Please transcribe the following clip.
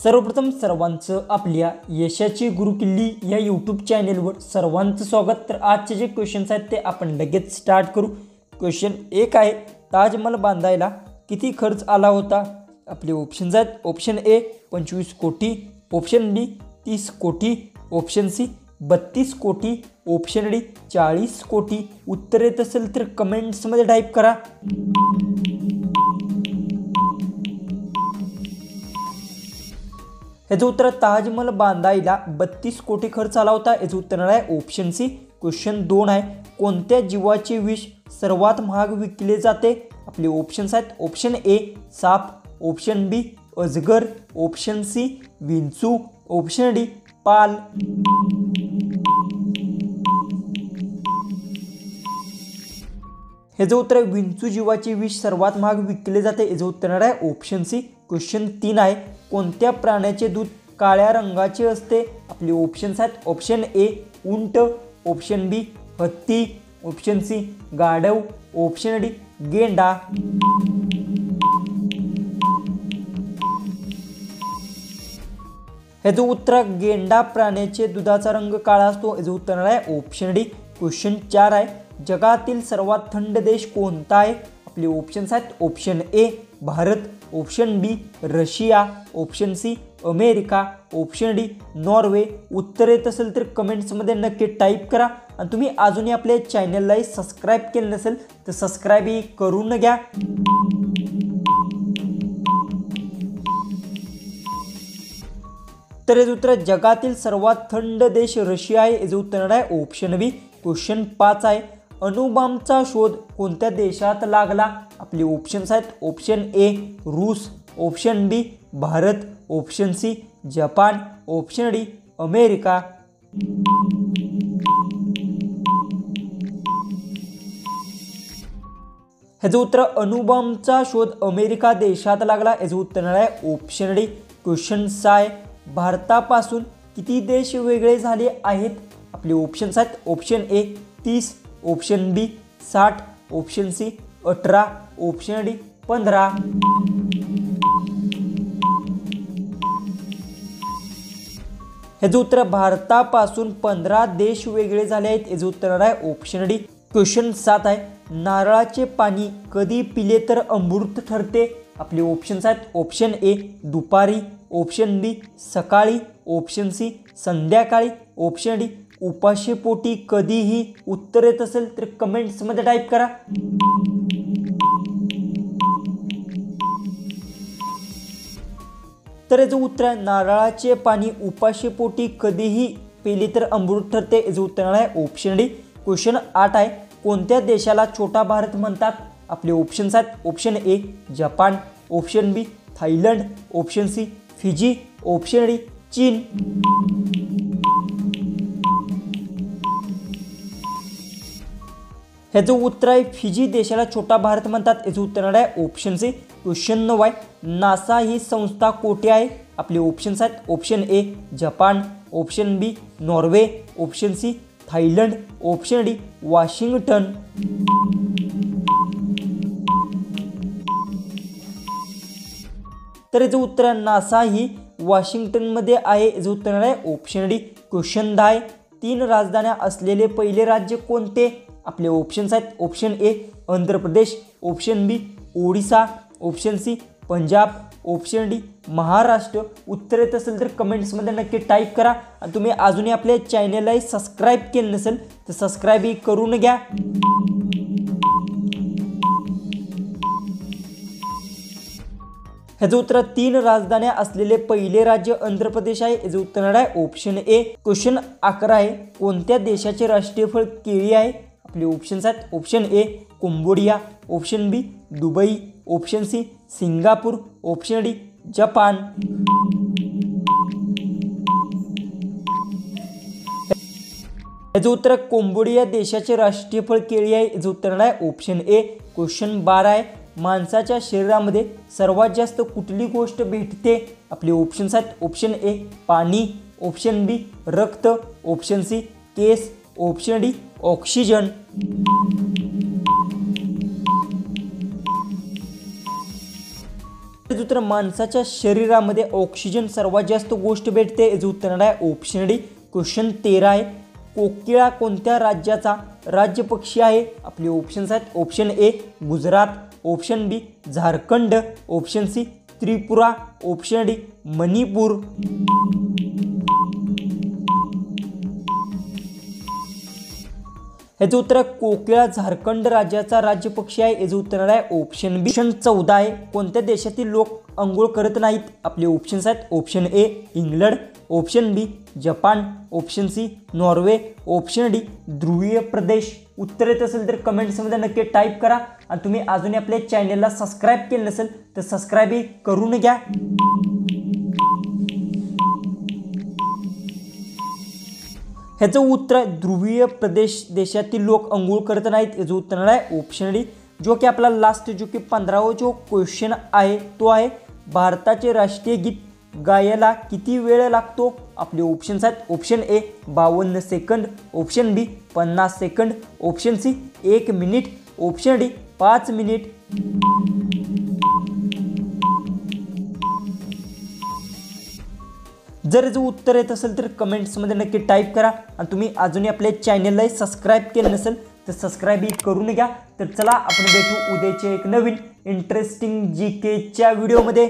सर्वप्रथम सर्वांचं आपल्या यशाची गुरुकिल्ली या यूट्यूब चॅनेलवर सर्वांचं स्वागत। तर आजचे जे क्वेश्चन्स आहेत ते आपण लगेच स्टार्ट करू। क्वेश्चन 1 आहे, ताजमहल बांधायला किती खर्च आला होता? आपले ऑप्शन्स आहेत, ऑप्शन ए 25 कोटी, ऑप्शन बी 30 कोटी, ऑप्शन सी 32 कोटी, ऑप्शन डी 40 कोटी। उत्तर येत असेल तर कमेंट्समध्ये टाईप करा। याचं उत्तर ताजमहल बांधायला 32 कोटी खर्च आला होता। याचं उत्तर आहे ऑप्शन सी। क्वेश्चन 2 आहे, कोणत्या जीवाचे विष सर्वात महाग विकले जाते? आपले ऑप्शन्स आहेत, ऑप्शन ए साप, ऑप्शन बी अजगर, ऑप्शन सी विंचू, ऑप्शन डी पाल। याचं उत्तर विंचू जीवाचे विष सर्वात महाग विकले जाते। याचं उत्तर आहे ऑप्शन सी। क्वेश्चन 3 आहे, कोणत्या प्राण्याचे दूध काळ्या रंगाचे असते? आपले ऑप्शन्स आहेत, ऑप्शन ए उंट, ऑप्शन बी हत्ती, ऑप्शन सी गाढव, ऑप्शन डी गेंडा। याचं उत्तर गेंडा प्राण्याचे दुधाचा रंग काळा असतो। याचं उत्तर आहे ऑप्शन डी। क्वेश्चन 4 आहे, जगातील सर्वात थंड देश कोणता आहे? आपले ऑप्शन्स आहेत, option A Bharat, option B Russia, option C America, option D Norway. उत्तर येत असेल तर कमेंट्समध्ये नक्की टाईप करा। आणि तुम्ही अजूनही आपल्या चॅनलला सबस्क्राईब केलं नसेल तर सबस्क्राईब करून घ्या। तर याचं उत्तर जगातील सर्वात थंड देश रशिया आहे। याचं उत्तर आहे ऑप्शन बी। क्वेश्चन 5 आहे, अणुबॉम्बचा शोध कोणत्या देशात लागला? आपले ऑप्शन्स आहेत, ऑप्शन ए रूस, option B Bharat, option C Japan, option D America. ह्याचं उत्तर अणुबॉम्बचा शोध अमेरिका देशात लागला। याचं उत्तर आहे ऑप्शन डी। क्वेश्चन 6 आहे, भारतापासून किती देश वेगळे झाले आहेत? आपले ऑप्शन्स आहेत, option A 30, option B 60, option C 18, option D 15। याचं उत्तर भारतापासून 15 देश वेगळे झाले आहेत। याचं उत्तर आहे ऑप्शन डी। क्वेश्चन 7 आहे, नारळाचे पाणी कधी पिले तर अमृत ठरते? आपले ऑप्शन्स आहेत, ऑप्शन ए दुपारी, ऑप्शन बी सकाळी, ऑप्शन सी संध्याकाळी, ऑप्शन डी उपाशीपोटी कधीही। उत्तर येत असेल तर कमेंट्समध्ये टाईप करा। तर याचं उत्तर आहे, नारळाचे पाणी उपाशीपोटी कधीही पिले तर अमृत ठरते। याचं उत्तर आहे ऑप्शन डी। क्वेश्चन 8 आहे, कोणत्या देशाला छोटा भारत म्हणतात? आपले ऑप्शन्स आहेत, option A Japan, option B Thailand, option C Fiji, option D चीन। ह्याचं उत्तर आहे फिजी देशाला छोटा भारत म्हणतात। याचं उत्तर आहे ऑप्शन सी। क्वेश्चन 9 आहे, नासा ही संस्था कोठे आहे? आपले ऑप्शन्स आहेत, option A Japan, option B Norway, option C Thailand, option D Washington. तर याचं उत्तर नासा ही वॉशिंग्टनमध्ये आहे। याचं उत्तर आहे ऑप्शन डी। क्वेश्चन 10 आहे, 3 राजधान्या असलेले पहिले राज्य कोणते? आपले ऑप्शन्स आहेत, option A Andhra Pradesh, option B Odisha, option C Punjab, option D Maharashtra. उत्तर येत असेल तर कमेंट्समध्ये नक्की टाईप करा। आणि तुम्ही अजूनही आपल्या चॅनलला सबस्क्राईब केलं नसेल तर सबस्क्राईब करून घ्या। ह्याचं उत्तर 3 राजधान्या असलेले पहिले राज्य आंध्र प्रदेश आहे। याचं उत्तर आहे ऑप्शन ए। क्वेश्चन 11 आहे, कोणत्या देशाचे राष्ट्रीय फळ केळी आहे? आपले ऑप्शन्स आहेत, option A Cambodia, option B Dubai, option C Singapore, option D Japan. याचं उत्तर कंबोडिया देशाचे राष्ट्रीय फळ केळी आहे। याचं उत्तर आहे ऑप्शन ए। क्वेश्चन 12 आहे, माणसाच्या शरीरामध्ये सर्वात जास्त कुठली गोष्ट भेटते? आपले ऑप्शन्स आहेत, ऑप्शन ए पाणी, ऑप्शन बी रक्त, ऑप्शन सी केस, ऑप्शन डी ऑक्सिजन। उत्तर माणसाच्या शरीरामध्ये ऑक्सिजन सर्वात जास्त गोष्ट भेटते, याचं उत्तर आहे ऑप्शन डी. क्वेश्चन 13 आहे. कोकिळा कोणत्या राज्याचा राज्य पक्षी आहे? आपले ऑप्शन्स आहेत. Option A Gujarat, option B Jharkhand, option C Tripura, option D Manipur. याचं उत्तर कोकिळा झारखंड राज्याचा राज्य पक्षी आहे. याचं उत्तर आहे ऑप्शन बी. क्वेश्चन 14 आहे. कोणत्या देशातील लोक अंघोळ करत नाहीत? आपले ऑप्शन्स आहेत. Option A England, option B Japan, option C Norway, option D ध्रुवीय प्रदेश. उत्तर येत असेल तर कमेंट्समध्ये नक्की टाईप करा आणि तुम्ही अजूनही आपल्या चॅनलला सबस्क्राईब केलं नसेल तर सबस्क्राईबही करून घ्या. ह्याचं उत्तर ध्रुवीय प्रदेश देशातील लोक अंघोळ करत नाहीत. याचं उत्तर आहे ऑप्शन डी. जो की आपला लास्ट जो की 15वा जो क्वेश्चन आहे तो आहे भारताचे राष्ट्रीय गीत गायला किती वेळ लागतो? आपले ऑप्शन्स आहेत. Option A 52 second, option B 50 second, option C 1 minute, option D 5 minute. जर याचं उत्तर येत असेल तर कमेंट्समध्ये नक्की टाईप करा आणि तुम्ही अजूनही आपल्या चॅनलला सबस्क्राईब केलं नसेल तर सबस्क्राईबही करून घ्या. तर चला आपण भेटू उद्याच्या एक नवीन इंटरेस्टिंग GKच्या व्हिडिओमध्ये.